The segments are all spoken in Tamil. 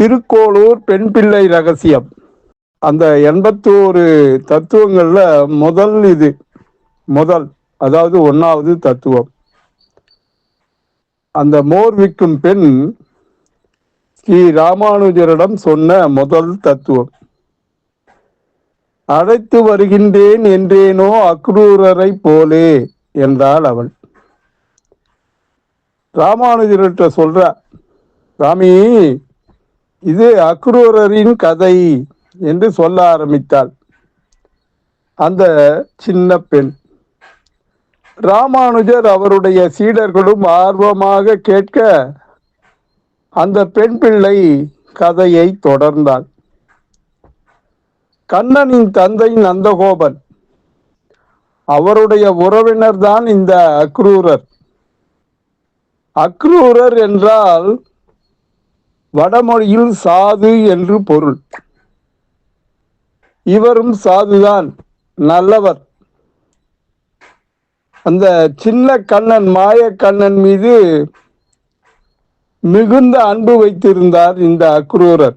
திருக்கோளூர் பெண் பிள்ளை ரகசியம். அந்த 81 தத்துவங்கள்ல முதல் அதாவது 1வது தத்துவம். அந்த மோர் விற்கும் பெண் ஸ்ரீ ராமானுஜரிடம் சொன்ன முதல் தத்துவம். அழைத்து வருகின்றேன் என்றேனோ அக்ரூரரை போலே என்றாள் அவள். ராமானுஜர்கிட்ட சொல்ற, சாமி இது அக்ரூரரின் கதை என்று சொல்ல ஆரம்பித்தாள் அந்த சின்ன பெண். ராமானுஜர் அவருடைய சீடர்களும் ஆர்வமாக கேட்க அந்த பெண் பிள்ளை கதையை தொடர்ந்தாள். கண்ணனின் தந்தை நந்தகோபன், அவருடைய உறவினர் தான் இந்த அக்ரூரர். அக்ரூரர் என்றால் வடமொழியில் சாது என்று பொருள். இவரும் சாதுதான், நல்லவர். அந்த சின்ன கண்ணன், மாய கண்ணன் மீது மிகுந்த அன்பு வைத்திருந்தார் இந்த அக்ரூரர்.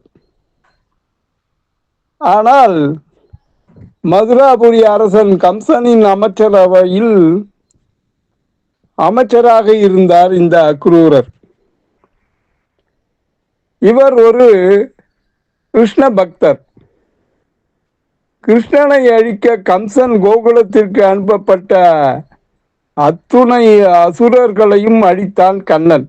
ஆனால் மதுராபுரி அரசன் கம்சனின் அமைச்சரவையில் அமைச்சராக இருந்தார் இந்த அக்ரூரர். இவர் ஒரு கிருஷ்ண பக்தர். கிருஷ்ணனை அழிக்க கம்சன் கோகுலத்திற்கு அனுப்பப்பட்ட அத்துணை அசுரர்களையும் அழித்தான் கண்ணன்.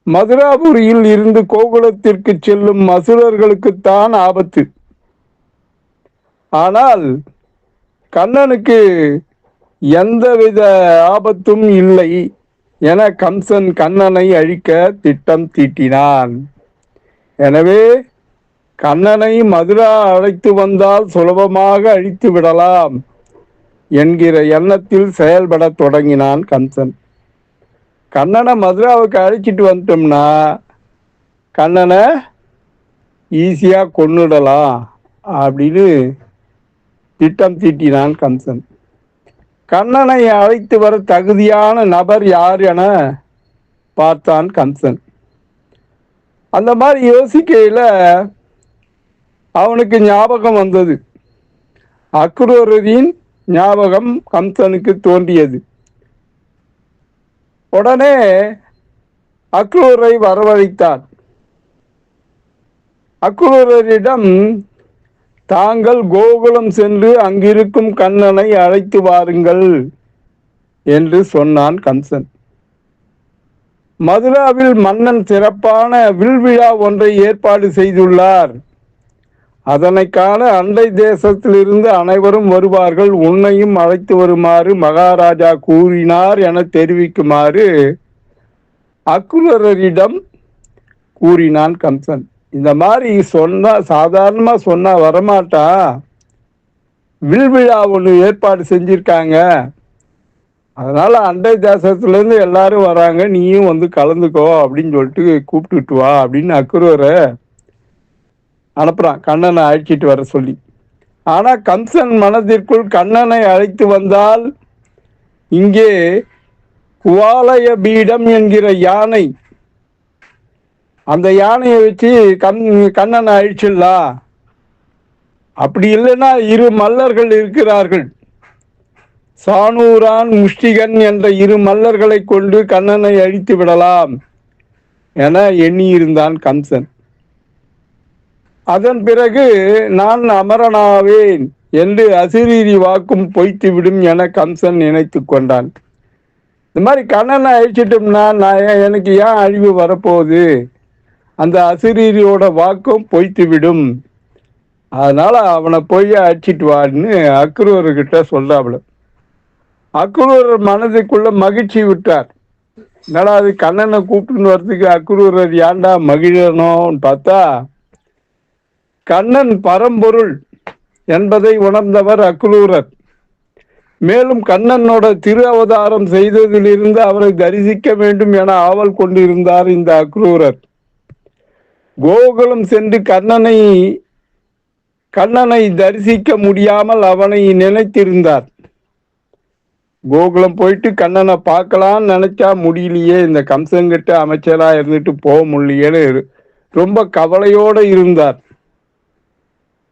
மதுராபுரியில் இருந்து கோகுலத்திற்கு செல்லும் அசுரர்களுக்குத்தான் ஆபத்து. ஆனால் கண்ணனுக்கு எந்தவித ஆபத்தும் இல்லை என கம்சன் கண்ணனை அழிக்க திட்டம் தீட்டினான். எனவே கண்ணனை மதுரா அழைத்து வந்தால் சுலபமாக அழித்து விடலாம் என்கிற எண்ணத்தில் செயல்பட தொடங்கினான் கம்சன். கண்ணனை மதுராவுக்கு அழைச்சிட்டு வந்துட்டோம்னா கண்ணனை ஈஸியா கொன்னுடலாம் அப்படின்னு திட்டம் தீட்டினான் கம்சன். கண்ணனை அழைத்து வர தகுதியான நபர் யார் என பார்த்தான் கம்சன். அந்த மாதிரி யோசிக்கையில அவனுக்கு ஞாபகம் வந்தது. அக்ரூரரின் ஞாபகம் கம்சனுக்கு தோன்றியது. உடனே அக்ரூரை வரவழைத்தான். அக்ரூரரிடம், தாங்கள் கோகுலம் சென்று அங்கிருக்கும் கண்ணனை அழைத்து வாருங்கள் என்று சொன்னான் கம்சன். மதுராவில் மன்னன் சிறப்பான வில்விழா ஒன்றை ஏற்பாடு செய்துள்ளார். அதனை காண அண்டை தேசத்திலிருந்து அனைவரும் வருவார்கள். உன்னையும் அழைத்து வருமாறு மகாராஜா கூறினார் என தெரிவிக்குமாறு அக்ரூரரிடம் கூறினான் கம்சன். இந்த மாதிரி சொன்னா, சாதாரணமா சொன்னா வரமாட்டா, வில்விழா ஒன்று ஏற்பாடு செஞ்சிருக்காங்க, அதனால அண்டை தேசத்துல இருந்து எல்லாரும் வராங்க, நீயும் வந்து கலந்துக்கோ அப்படின்னு சொல்லிட்டு கூப்பிட்டுட்டு வா அப்படின்னு அக்ரூரை அனுப்புறான் கண்ணனை அழைச்சிட்டு வர சொல்லி. ஆனா கம்சன் மனதிற்குள் கண்ணனை அழைத்து வந்தால் இங்கே குவாலய பீடம் என்கிற யானை, அந்த யானையை வச்சு கண்ணனை அழிச்சிடலாம். அப்படி இல்லைன்னா 2 மல்லர்கள் இருக்கிறார்கள், சானூரான் முஷ்டிகன் என்ற 2 மல்லர்களை கொண்டு கண்ணனை அழித்து விடலாம் என எண்ணியிருந்தான் கம்சன். அதன் பிறகு நான் அமரனாவேன் என்று அசிரீரி வாக்கும் பொய்த்து விடும் என கம்சன் நினைத்து கொண்டான். இந்த மாதிரி கண்ணனை அழிச்சிட்டோம்னா எனக்கு ஏன் அழிவு வரப்போகுது, அந்த அசிரீரியோட வாக்கும் பொய்த்து விடும், அதனால அவனை போய் அழிச்சிட்டு வான்னு அக்ரூர்கிட்ட சொல்றாப்புல. அக்ரூரர் மனதுக்குள்ள மகிழ்ச்சி விட்டார். என்னடா அது கண்ணனை கூப்பிட்டுன்னு வர்றதுக்கு அக்ரூரர் ஏன்டா மகிழணும்னு பார்த்தா, கண்ணன் பரம்பொருள் என்பதை உணர்ந்தவர் அக்ரூரர். மேலும் கண்ணனோட திரு அவதாரம் செய்ததிலிருந்து அவரை தரிசிக்க வேண்டும் என ஆவல் கொண்டிருந்தார் இந்த அக்ரூரர். கோகுலம் சென்று கண்ணனை தரிசிக்க முடியாமல் அவனை நினைத்திருந்தார். கோகுலம் போயிட்டு கண்ணனை பார்க்கலான்னு நினைச்சா முடியலையே, இந்த கம்சங்கிட்ட அமைச்சரா இருந்துட்டு போக முடியலையேன்னு ரொம்ப கவலையோடு இருந்தார்.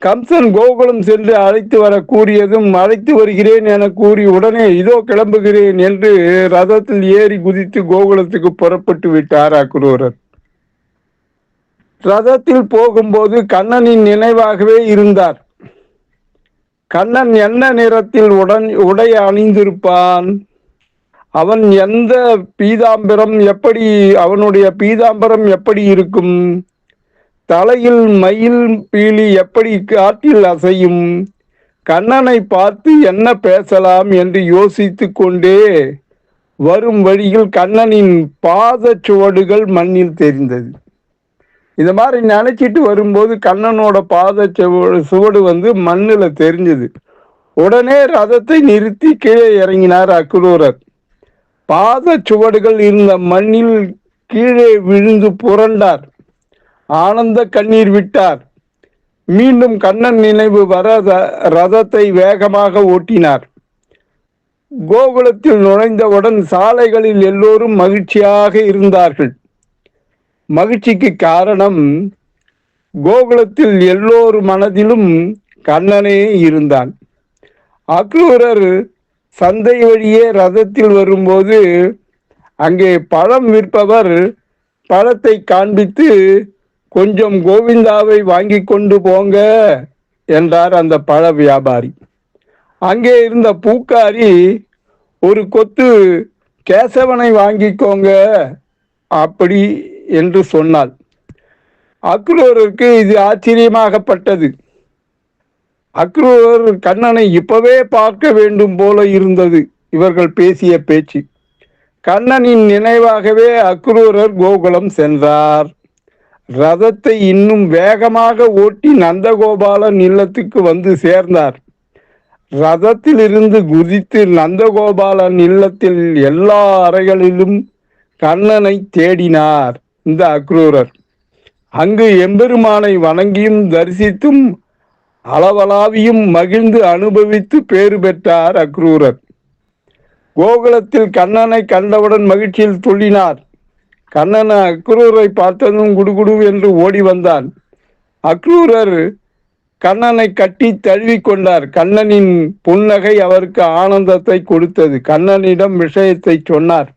கம்சன் கோகுலம் சென்று அழைத்து வர கூறியதும், அழைத்து வருகிறேன் என கூறி உடனே இதோ கிளம்புகிறேன் என்று ரதத்தில் ஏறி குதித்து கோகுலத்துக்கு புறப்பட்டு விட்டார் அக்ரூரர். ரதத்தில் போகும்போது கண்ணனின் நினைவாகவே இருந்தார். கண்ணன் என்ன நிறத்தில் உடை அணிந்திருப்பான், அவன் எந்த பீதாம்பரம் எப்படி, அவனுடைய பீதாம்பரம் எப்படி இருக்கும், தலையில் மயில் பீலி எப்படி காற்றில் அசையும், கண்ணனை பார்த்து என்ன பேசலாம் என்று யோசித்து கொண்டே வரும் வழியில் கண்ணனின் பாத சுவடுகள் மண்ணில் தெரிந்தது. இந்த மாதிரி நினைச்சிட்டு வரும்போது கண்ணனோட பாத சுவடு மண்ணில் தெரிஞ்சது. உடனே ரதத்தை நிறுத்தி கீழே இறங்கினார் அக்ரூரர். பாத சுவடுகள் இருந்த மண்ணில் கீழே விழுந்து புரண்டார். ஆனந்த கண்ணீர் விட்டார். மீண்டும் கண்ணன் நினைவு வர ரதத்தை வேகமாக ஓட்டினார். கோகுலத்தில் நுழைந்தவுடன் சாலைகளில் எல்லோரும் மகிழ்ச்சியாக இருந்தார்கள். மகிழ்ச்சிக்கு காரணம், கோகுலத்தில் எல்லோரும் மனதிலும் கண்ணனே இருந்தான். அக்ரூரர் சந்தை வழியே ரதத்தில் வரும்போது அங்கே பழம் விற்பவர் பழத்தை காண்பித்து, கொஞ்சம் கோவிந்தாவை வாங்கி கொண்டு போங்க என்றார் அந்த பழ வியாபாரி. அங்கே இருந்த பூக்காரி, ஒரு கொத்து கேசவனை வாங்கிக்கோங்க அப்படி என்று சொன்னாள். அக்ரூரருக்கு இது ஆச்சரியமாகப்பட்டது. அக்ரூரர் கண்ணனை இப்பவே பார்க்க வேண்டும் போல இருந்தது இவர்கள் பேசிய பேச்சு. கண்ணனின் நினைவாகவே அக்ரூரர் கோகுலம் சென்றார். ரதத்தை இன்னும் வேகமாக ஓட்டி நந்தகோபாலன் இல்லத்துக்கு வந்து சேர்ந்தார். ரதத்திலிருந்து குதித்து நந்தகோபாலன் இல்லத்தில் எல்லா அறைகளிலும் கண்ணனை தேடினார் இந்த அக்ரூரர். அங்கு எம்பெருமானை வணங்கியும் தரிசித்தும் அளவலாவியும் மகிழ்ந்து அனுபவித்து பேறு பெற்றார் அக்ரூரர். கோகுலத்தில் கண்ணனை கண்டவுடன் மகிழ்ச்சியில் துள்ளினார். கண்ணன் அக்ரூரை பார்த்ததும் குடுகுடு என்று ஓடி வந்தான். அக்ரூரர் கண்ணனை கட்டி தழுவி கொண்டார். கண்ணனின் புன்னகை அவருக்கு ஆனந்தத்தை கொடுத்தது. கண்ணனிடம் விஷயத்தை சொன்னார்.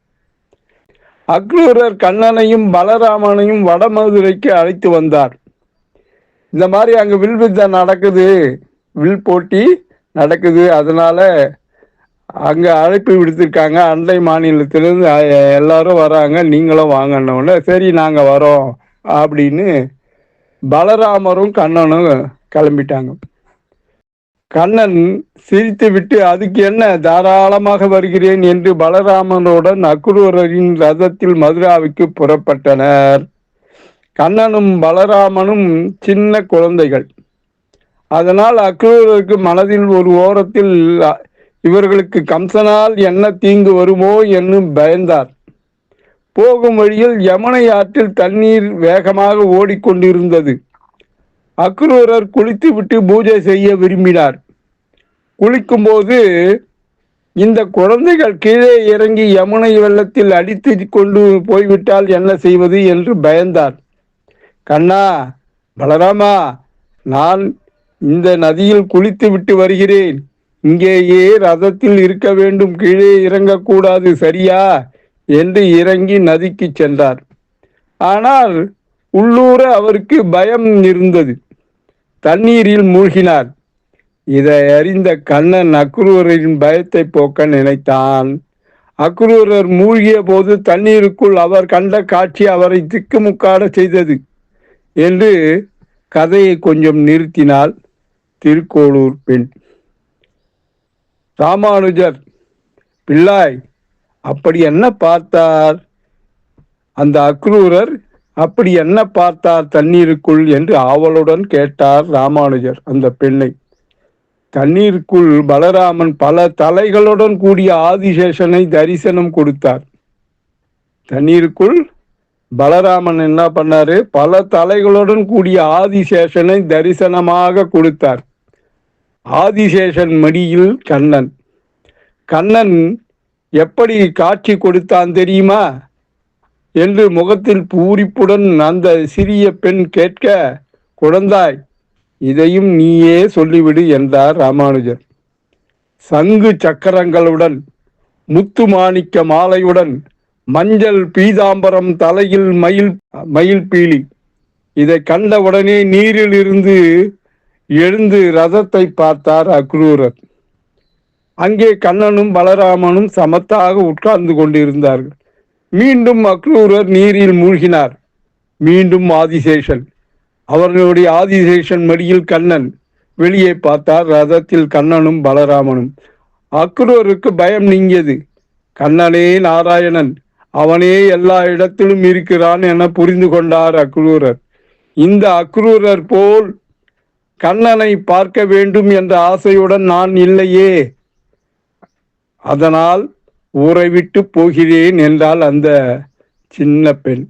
அக்ரூரர் கண்ணனையும் பலராமனையும் வடமதுரைக்கு அழைத்து வந்தார். இந்த மாதிரி அங்கே வில் வித்தை நடக்குது, வில் போட்டி நடக்குது, அதனால அங்கே அழைப்பு விடுத்திருக்காங்க. அண்டை மாநிலத்திலிருந்து எல்லாரும் வராங்க, நீங்களும் வாங்கன்னொடனே சரி நாங்கள் வரோம் அப்படின்னு பலராமரும் கண்ணனும் கிளம்பிட்டாங்க. கண்ணன் சிரித்து விட்டு, அதுக்கு என்ன, தாராளமாக வருகிறேன் என்று பலராமனுடன் அக்ரூரரின் ரதத்தில் மதுராவுக்கு புறப்பட்டனர். கண்ணனும் பலராமனும் சின்ன குழந்தைகள். அதனால் அக்ரூரருக்கு மனதில் ஒரு ஓரத்தில் இவர்களுக்கு கம்சனால் என்ன தீங்கு வருமோ என்று பயந்தார். போகும் வழியில் யமுனை ஆற்றில் தண்ணீர் வேகமாக ஓடிக்கொண்டிருந்தது. அக்ரூரர் குளித்துவிட்டு பூஜை செய்ய விரும்பினார். குளிக்கும்போது இந்த குழந்தைகள் கீழே இறங்கி யமுனை வெள்ளத்தில் அடித்து கொண்டு போய்விட்டால் என்ன செய்வது என்று பயந்தார். கண்ணா, பலராமா, நான் இந்த நதியில் குளித்து விட்டு வருகிறேன், இங்கேயே ரதத்தில் இருக்க வேண்டும், கீழே இறங்கக்கூடாது, சரியா என்று இறங்கி நதிக்கு சென்றார். ஆனால் உள்ளூர அவருக்கு பயம் இருந்தது. தண்ணீரில் மூழ்கினார். இதை அறிந்த கண்ணன் அக்ரூரரின் பயத்தை போக்க நினைத்தான். அக்ரூரர் மூழ்கிய போது தண்ணீருக்குள் அவர் கண்ட காட்சி அவரை திக்குமுக்காட செய்தது என்று கதையை கொஞ்சம் நிறுத்தினாள் திருக்கோளூர் பெண். ராமானுஜர் பிள்ளாய் அப்படி என்ன பார்த்தார், அந்த அக்ரூரர் அப்படி என்ன பார்த்தார் தண்ணீருக்குள் என்று ஆவலுடன் கேட்டார் ராமானுஜர் அந்த பெண்ணை. தண்ணீருக்குள் பலராமன் பல தலைகளுடன் கூடிய ஆதிசேஷனை தரிசனம் கொடுத்தார். தண்ணீருக்குள் பலராமன் என்ன பண்ணாரு, பல தலைகளுடன் கூடிய ஆதிசேஷனை தரிசனமாக கொடுத்தார். ஆதிசேஷன் மடியில் கண்ணன். கண்ணன் எப்படி காட்சி கொடுத்தான் தெரியுமா? என்று முகத்தில் பூரிப்புடன் அந்த சிறிய பெண் கேட்க, குழந்தாய், இதையும் நீயே சொல்லிவிடு என்றார் ராமானுஜர். சங்கு சக்கரங்களுடன், முத்து மாணிக்க மாலையுடன், மஞ்சள் பீதாம்பரம், தலையில் மயில் பீலி. இதை கண்டவுடனே நீரில் இருந்து எழுந்து ரதத்தை பார்த்தார் அக்ரூரர். அங்கே கண்ணனும் பலராமனும் சமத்தாக உட்கார்ந்து கொண்டிருந்தார்கள். மீண்டும் அக்ரூரர் நீரில் மூழ்கினார். மீண்டும் ஆதிசேஷன். அவர்களுடைய ஆதிசேஷன் மடியில் கண்ணன். வெளியே பார்த்தார் ரதத்தில் கண்ணனும் பலராமனும். அக்ரூருக்கு பயம் நீங்கியது. கண்ணனே நாராயணன், அவனே எல்லா இடத்திலும் இருக்கிறான் என புரிந்து கொண்டார் அக்ரூரர். இந்த அக்ரூரர் போல் கண்ணனை பார்க்க வேண்டும் என்ற ஆசையுடன் நான் இல்லையே, அதனால் ஊரை விட்டு போகிறேன் என்றால் அந்த சின்ன பெண்.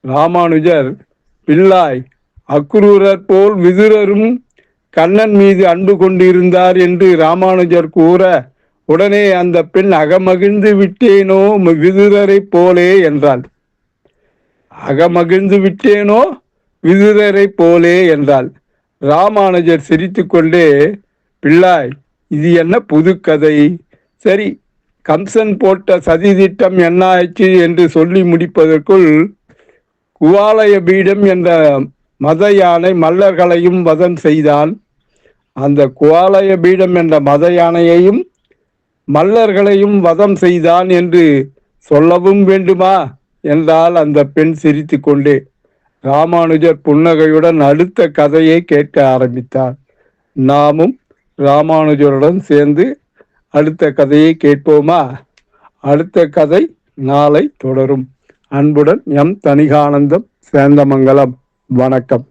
ராமானுஜர், பிள்ளாய், அக்ரூரர் போல் விதுரரும் கண்ணன் மீது அன்பு கொண்டிருந்தார் என்று ராமானுஜர் கூற, உடனே அந்த பெண் அகமகிழ்ந்து விட்டேனோ விதுரரை போலே என்றாள். அகமகிழ்ந்து விட்டேனோ விதுரரை போலே என்றாள். ராமானுஜர் சிரித்துக்கொண்டே, பிள்ளாய், இது என்ன புது கதை? சரி, கம்சன் போட்ட சதி திட்டம் என்னாச்சு என்று சொல்லி முடிப்பதற்குள் குவாலய பீடம் என்ற மத யானை மல்லர்களையும் வதம் செய்தான். அந்த குவாலய பீடம் என்ற மத யானையையும் மல்லர்களையும் வதம் செய்தான் என்று சொல்லவும் வேண்டுமா என்றால் அந்த பெண் சிரித்து கொண்டே. ராமானுஜர் புன்னகையுடன் அடுத்த கதையை கேட்க ஆரம்பித்தார். நாமும் ராமானுஜருடன் சேர்ந்து அடுத்த கதையை கேட்போமா? அடுத்த கதை நாளை தொடரும். அன்புடன் எம் தணிகானந்தம், சேந்தமங்கலம். வணக்கம்.